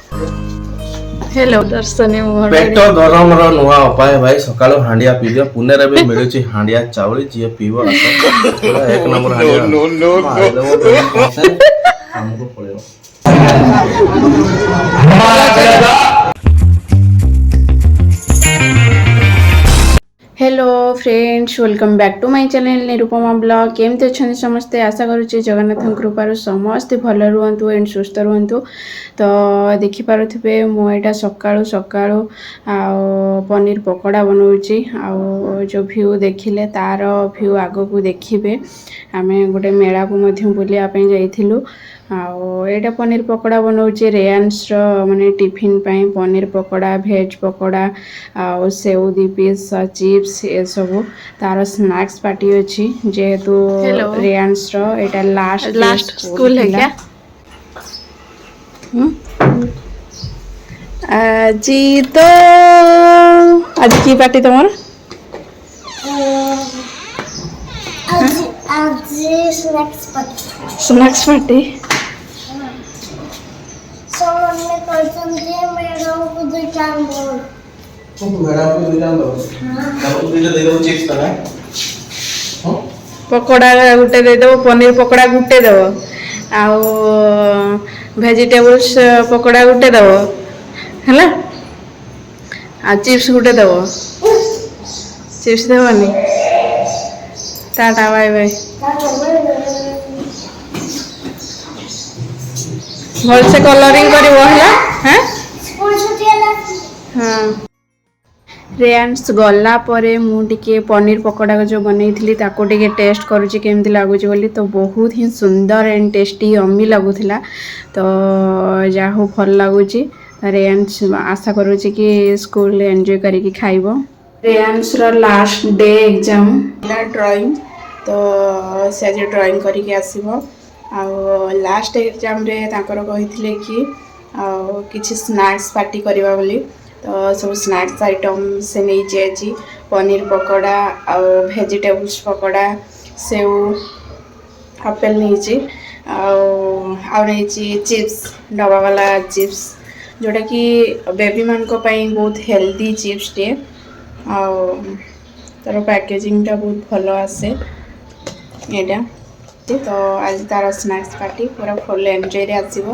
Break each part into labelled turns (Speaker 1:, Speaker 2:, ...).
Speaker 1: Hello दर्शनी
Speaker 2: पेट गरम नुआ उपाय भाई सकाल हांडिया पी दियो पुणे रे भी मिलुची हांडिया चावल जी पीबो पूरा एक नंबर हांडिया हमको पड़ेगा।
Speaker 1: Hello friends welcome back to my channel Nirupama blog केमती अच्छा समस्ते आशा करुच्चे जगन्नाथ कृपार समस्ते भल रुहतु एंड सुस्थ रुहतु। तो देखिपे मुझा सकाळु सकाळु पनीर पकोड़ा बनाऊँगी जो व्यू देखिले तार व्यू आग को देखिए आम गोटे मेला को बुलायापी जाइलु आईटा पनीर पकोड़ा बनाऊँगी रेयान्स माने टिफिन पाई पनीर पकोड़ा भेज पकोड़ा आ सेव 2 पीस चिप्स ये सब तार स्नैक्स पार्टी अच्छी जेहेतु रेयान्स एटा लास्ट स्कूल है क्या आज तो आज की पार्टी तुम स्नैक्स पार्टी पकोड़ा गुटे देदेव पनीर पकोड़ा गुटे देव आउ वेजिटेबल्स पकोड़ा गुटे देव है आ चिप्स गुटे देव चिप्स देवनी टाटा बाय बाय भल से कलरिंग करिवो हला हैं हाँ रेयान्स गला परे मुझे पनीर पकोड़ा जो बनई ताको टिके टेस्ट करुँची केमती लगुच बोली तो बहुत ही सुंदर एंड टेस्टी यम्मी लगुला तो जाहू भल लगुच रेयान्स आशा करुँची कि स्कूल एंजॉय करिकी खाइबो। रेयान्स रो लास्ट डे एग्जाम ड्राइंग तो से आज ड्राइंग करिकी आसीबो आ लास्ट एग्जाम रे तांकर कहिथिले कि किछि स्नैक्स पार्टी करबा बोली तो सब स्नैक्स आइटम से नहीं जाइए पनीर पकोड़ा आ वेजिटेबल्स पकोड़ा सेव आपेल नहीं चिप्स डबा वाला चिप्स जोटा कि बेबी मान को पाई बहुत हेल्दी चिप्स टे तार पैकेजिंग बहुत भल आसे एटा तो आज तार स्नैक्स पार्टी पूरा फुल एंजॉय रे आसीबो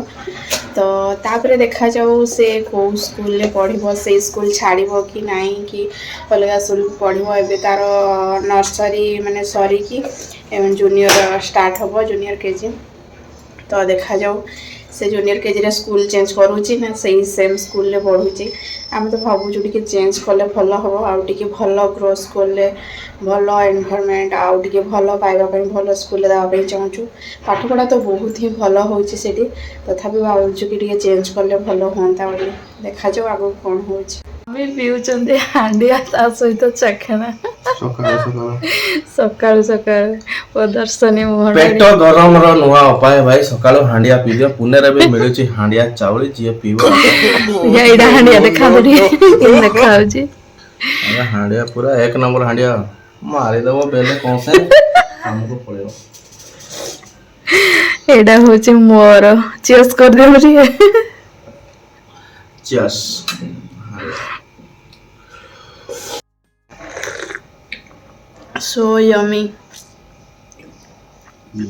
Speaker 1: तो तापरे देखा जाऊ से कौ स्कूल रे पढ़िबो से स्कूल छाड़िबो कि नहीं कि अलग स्कूल पढ़िबो एबे तार नर्सरी माने सरी कि जूनियर स्टार्ट होबो जूनियर केजी तो देखा जाऊ से जूनियर केजी रे स्कूल चेंज करूची ना सही सेम स्कूल रे पढ़ुची आम तो भावुँ टिके चेंज कले भल हम आउ टिके भल ग्रो स्कूल रे भल एनवायरनमेंट आउ टिके भल पाइबा पई भल स्कूल रे दाबा चाहूँ पाठ पढ़ा तो बहुत ही भल होची सेठी तथापि भावुँ कि टिके चेंज कले भल होंता बोली देखा जाऊ आगो कौन होची मी पिउचंदी हांडिया ता सहित चखना सकाळ सकाळ प्रदर्शनी मोहन
Speaker 2: पेट गरम नुआ उपाय भाई सकाल हांडिया पी दियो पुणे रे भी मिलुची हांडिया चावल जी पीबो
Speaker 1: एडा हांडिया देखा बडी देखाउची
Speaker 2: अरे हांडिया पूरा एक नंबर हांडिया मारी देबो बेले कोन से हमको पड़ेगा।
Speaker 1: एडा होची मोर चेस कर देबो रे
Speaker 2: चेस
Speaker 1: सो यमी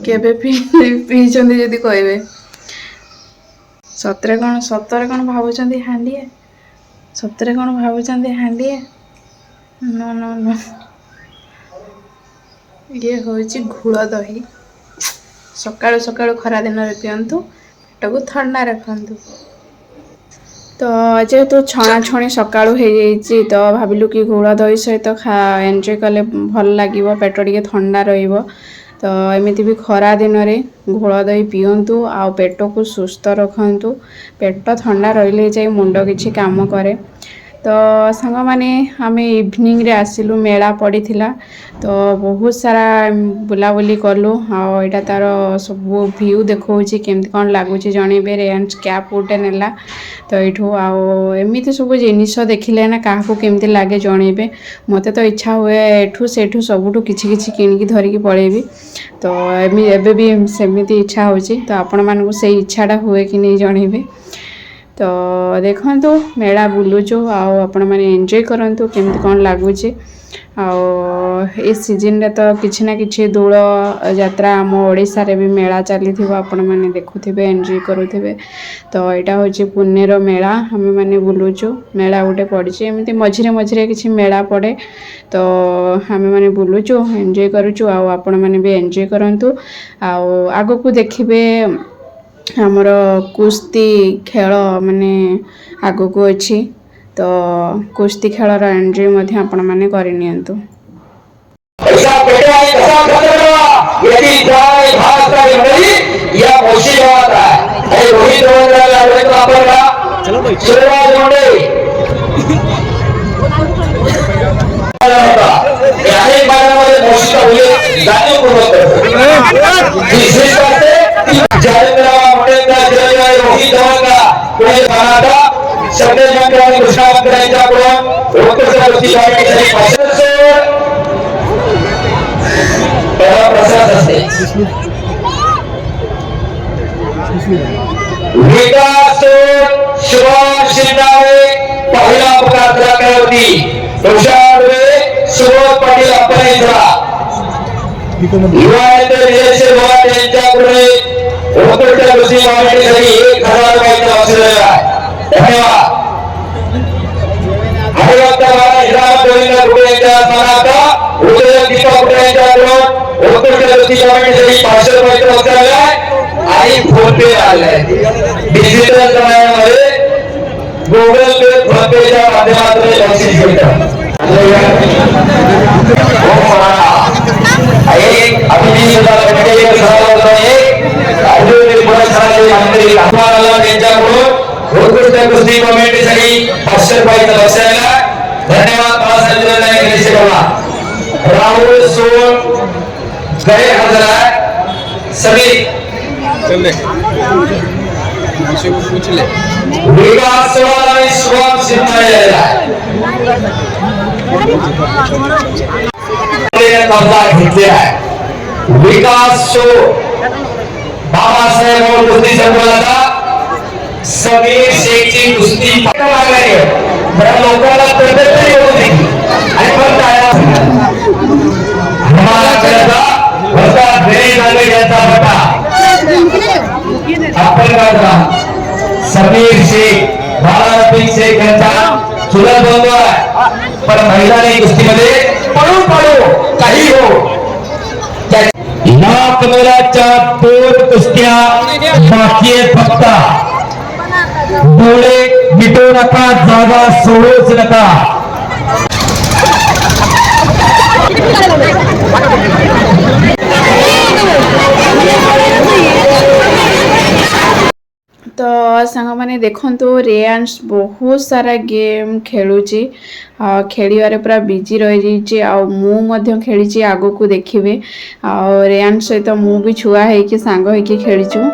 Speaker 1: केबे पीचंदी जदि कहबे सतरे कौन भावुचंदी हांडिए सतरे कौन भावुचंदी हांडिए नो नो नो ये होची घुड़ दही सकाळु सकाळु खरा दिन रे पियंतु पेट को ठंडा रखंतु तो जेहेतु छणा छणी सकाळु हो जाइए तो भाविलु कि घोड़ा दही सहित एंजॉय कले भल लगे पेट टिके ठंडा रहिबो तो एमती भी खरा दिन में घोल दही पिंतु आ पेट को सुस्थ रखु पेट ठंडा रही जाए मुंड किसी काम करे तो सांग माने आम इवनिंग रे आसिलु मेला पड़ी तो बहुत सारा बुलाबुली कलु आईटा तार सब व्यू देखा केमती कौन लगुच जनइबे रेयान्स कैप गोटे नेला तो ये एमती सब जिनिस देखिले ना क्या केमती लगे जनइबे मत तो इच्छा हुए एठू सेठू सबुठू किछि किछि किनिकी धरिकी पळेबी तो एबे भी सेमिति इच्छा होची तो आपण मानकु से इच्छाटा हुए कि नहीं जनइबे तो देखंतु मेला बुलुचु आपण माने एंजॉय करंतु केमती कोन लागुचे ए सीजन रे तो किछि ना किछि दोल यात्रा आम ओडिसा रे भी मेला चली थिबो आपण माने देखुथिबे एंजॉय करूथिबे। तो एटा होची पुन्नेर मेला हम माने बुलुचु मेला गोटे पड़िछि एमती मझिरे मझिरे किछि मेला पड़े तो हम माने बुलुचु एंजॉय करूचु आपण माने भी एंजॉय करंतु आगो को देखिबे हमर कुश्ती खेल माने आगो को अछि तो कुश्ती खेलर एंट्री मध्ये आपण माने करि नियंतु।
Speaker 3: ऐसा पेटा है कसा खतरा यदि जाय भाग का मंडली या मोशी बात है ए रोहित रोहन लाडवे तो आपण का चलो भाई शिवराज मोंडे याने बारामध्ये मोशी का हुए जाने पूर्वक विशेष करते जायरा मोंडे का जय रोहित रोहन का पुणे बनाता सगळे मंडळी घोषणा करायच्या कडून रोकड गोष्टी करण्यासाठी पासून प्रसाद असते विकास शिवाय शिंदाळे पहिला अपघात होती तुषारवे सुबोध पाटील अपनेचा युवा नेते विजय भवार यांच्याकडे रोकडच्या गोष्टी मागण्यासाठी 1000 रुपयाचा वसूल आहे। धन्यवाद। हरिवंतवाडा हिरामत गोविंद गुडे यांच्या स्मरणार्थ उदय दीपक गुडे यांच्याकडून रोकडच्या गोष्टी मागण्यासाठी 500 रुपयाचा वसूल आहे आणि फोन पे आलाय। डिजिटल जमान्यामध्ये गुगल पे फोन पेच्या माध्यमातून बक्षीस मिळतं। एक अभिजित सुद्धा कमिटीचे सहभागी आहे आयोजन पुरस्काराचे मंत्री अहमदला यांच्याकडून रोकडच्या गोष्टी कमिटीसाठी 500 रुपयाचा बक्षीस आहे। धन्यवाद बाळासाहेब नाईक निसेवा राहुल सोन गए हजर सभी चल पूछ ले विकास वाला स्वागत सिंहायला घेतले आहे। विकास शो बाबासाहेब कुस्ती संघाचा समीर शेखची कुस्ती मागणी बऱ्या लोकांना तब्येत होती आणि पण काय महाराष्ट्राचा होता घरी नांगे यांचा बटा आपण गाडला समीर शेख बाळारफिक शेख यांचा चुलत बंधू आहे पण मैदानी कुस्तीमध्ये पळू काही हो लाख मोलाच्या 2 कुस्त्या बाकी आहेत फक्त डोळे मिटू नका जागा सोडूच नका।
Speaker 1: तो सांग मैंने देखु रेयांश बहुत सारा गेम खेलुची खेलिबारे पूरा बिजी रही खेली आगो को देखिए रेयांश सहित मु भी छुआ है सांग होइकी खेलीचु।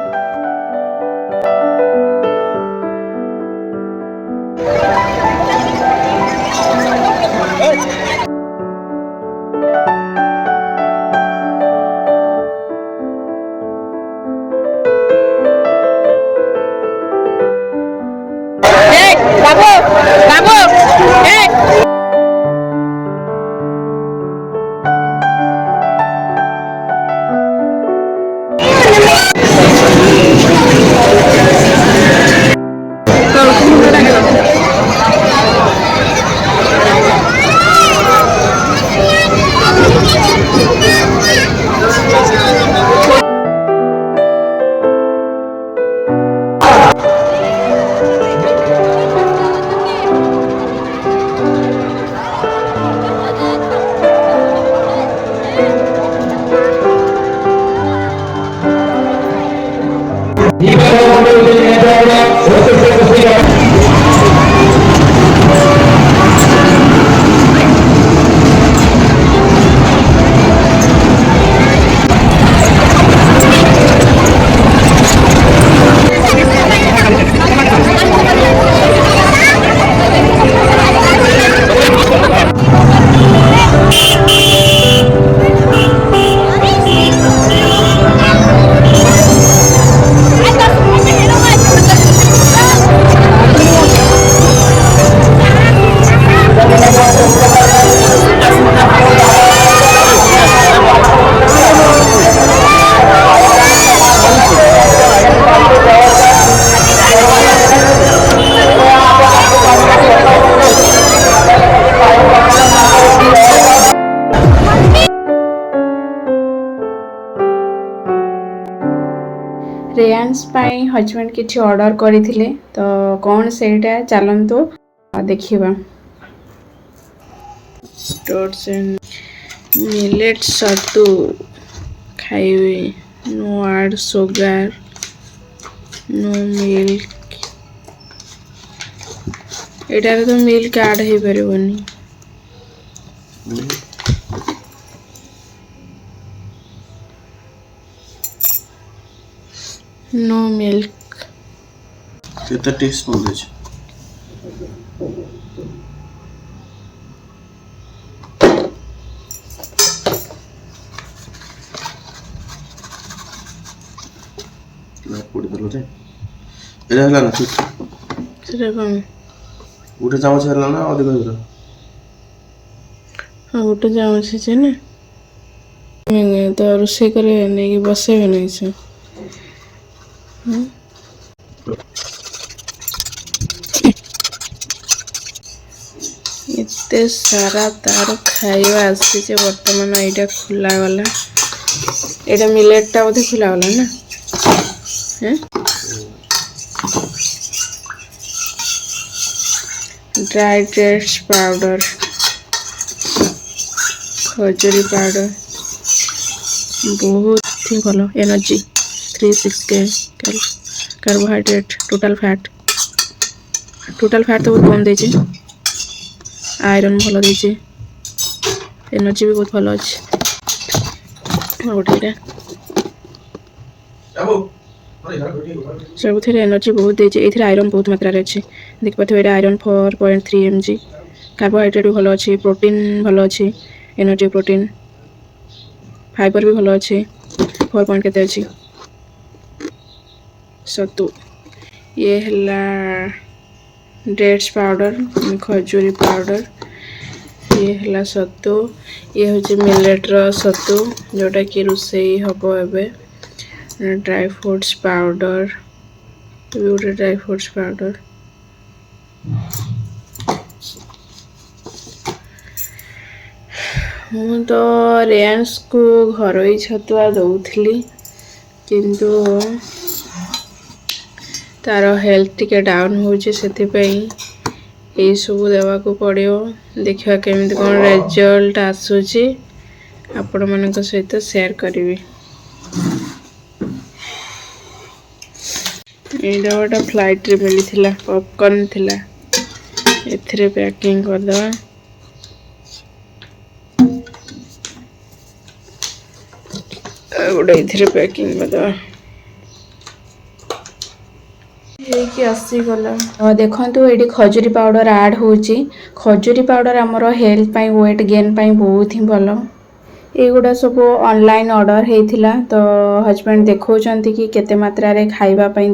Speaker 1: ହଜବେଣ୍ଡ କିଛି ଅର୍ଡ଼ର କରିଥିଲେ ତ କ'ଣ ସେଇଟା ଚାଲନ୍ତୁ ଦେଖିବା। ମିଲେଟ୍ ସତୁ ଖାଇବେ, no add sugar, no milk. ଏଟାରେ ତ ମିଲ୍କ ଆଡ୍ ହେଇପାରିବନି। No milk.
Speaker 2: କେତେ ଟିସ୍ପୁନ୍ ଦେଇଛି? ଏଇଟା ହେଲା ନା ଠିକ୍?
Speaker 1: ସେଟା କ'ଣ
Speaker 2: ଗୋଟେ ଚାମଚ ହେଲା ନା ଅଧିକ ହେଇଗଲା?
Speaker 1: ହଁ ଗୋଟେ ଚାମଚ ଅଛି ନା, ତ ରୋଷେଇ କରି ନେଇକି ବସେଇବେ ନାହିଁ ସେ। ଏତେ ସାରା ତାର ଖାଇବା ଆସିছে ବର୍ତ୍ତମାନ ଏଇଟା ଖୋଲା ଗଲା। ଏଇଟା ମିଲେଟ୍ଟା ବୋଧେ ଖୋଲା ଗଲା ନା? ड्राई डेट्स पाउडर, खजूरी पाउडर, बहुत ही भल energy 36K carbohydrate, total fat तो बहुत कम देचे, आयरन भल देचे, एनर्जी भी बहुत भल अच्छे। गोटे सब एनर्जी बहुत देचे, ये आयरन बहुत मात्रा अच्छे देख पाते ये आयरन 4.3 mg, कार्बोहाइड्रेट भी भल अच्छे, प्रोटीन भल अच्छे, एनर्जी प्रोटीन, फाइबर भी भल अच्छे 4 पॉइंट केते अच्छी। सतु ये हला डेट्स पाउडर, खजूरी पाउडर, ये हला सतु, ये हूँ मिलेट्र सतु जोटा कि रोषेई हम एबे। ड्राई फ्रूट्स पाउडर, गोटे ड्राई फ्रूट्स पाउडर, ମୁଁ ତ ରେୟାନ୍ସକୁ ଘରୋଇ ଛତୁଆ ଦଉଥିଲି କିନ୍ତୁ ତାର ହେଲ୍ଥ ଟିକେ ଡାଉନ୍ ହେଉଛି, ସେଥିପାଇଁ ଏଇସବୁ ଦେବାକୁ ପଡ଼ିବ। ଦେଖିବା କେମିତି କ'ଣ ରେଜଲ୍ଟ ଆସୁଛି, ଆପଣମାନଙ୍କ ସହିତ ସେୟାର କରିବି। ଏଇଟା ଗୋଟେ ଫ୍ଲାଇଟ୍ରେ ମିଳିଥିଲା, ପପକର୍ନ ଥିଲା, ଏଥିରେ ପ୍ୟାକିଂ କରିଦେବା। गोटे इथिरे पैकिंग करदवा ହେଇକି ଆସିଗଲା। ଦେଖନ୍ତୁ ଏଇଠି ଖଜୁରୀ ପାଉଡର ଆଡ୍ ହେଉଛି। ଖଜୁରୀ ପାଉଡର ଆମର ହେଲ୍ଥ ପାଇଁ, ୱେଟ୍ ଗେନ୍ ପାଇଁ ବହୁତ ହିଁ ଭଲ। ଏଇଗୁଡ଼ା ସବୁ ଅନଲାଇନ୍ ଅର୍ଡ଼ର ହେଇଥିଲା, ତ ହଜବେଣ୍ଡ ଦେଖାଉଛନ୍ତି କି କେତେ ମାତ୍ରାରେ ଖାଇବା ପାଇଁ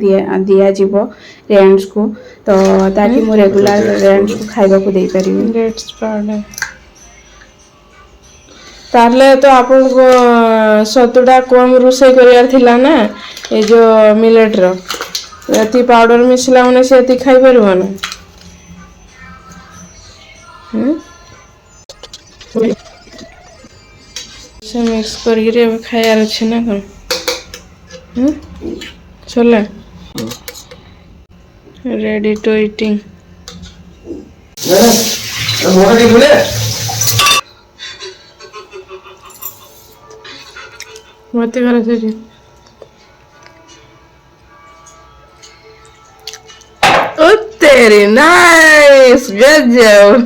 Speaker 1: ଦିଆଯିବ ରେୟାନ୍ସକୁ, ତ ତାକି ମୁଁ ରେଗୁଲାର ରେୟାନ୍ସକୁ ଖାଇବାକୁ ଦେଇପାରିବି। ଡେଟ୍ସ ପାଉଡର ତାହେଲେ ତ ଆପଣଙ୍କୁ ସତୁଟା କମ୍ ରୋଷେଇ କରିବାର ଥିଲା ନା, ଏ ଯେଉଁ ମିଲେଟ୍ର ଏତି ପାଉଡର ମିଶିଲା ମାନେ ସେ ଏତିକି ଖାଇପାରିବ ନା। ସେ ମିକ୍ସ କରିକିରି ଏବେ ଖାଇବାର ଅଛି ନା କ'ଣ? ସରିଲା, ରେଡି ଟୁ ଇଟିଂ। मत करो से ओ तेरी नाइस गजब।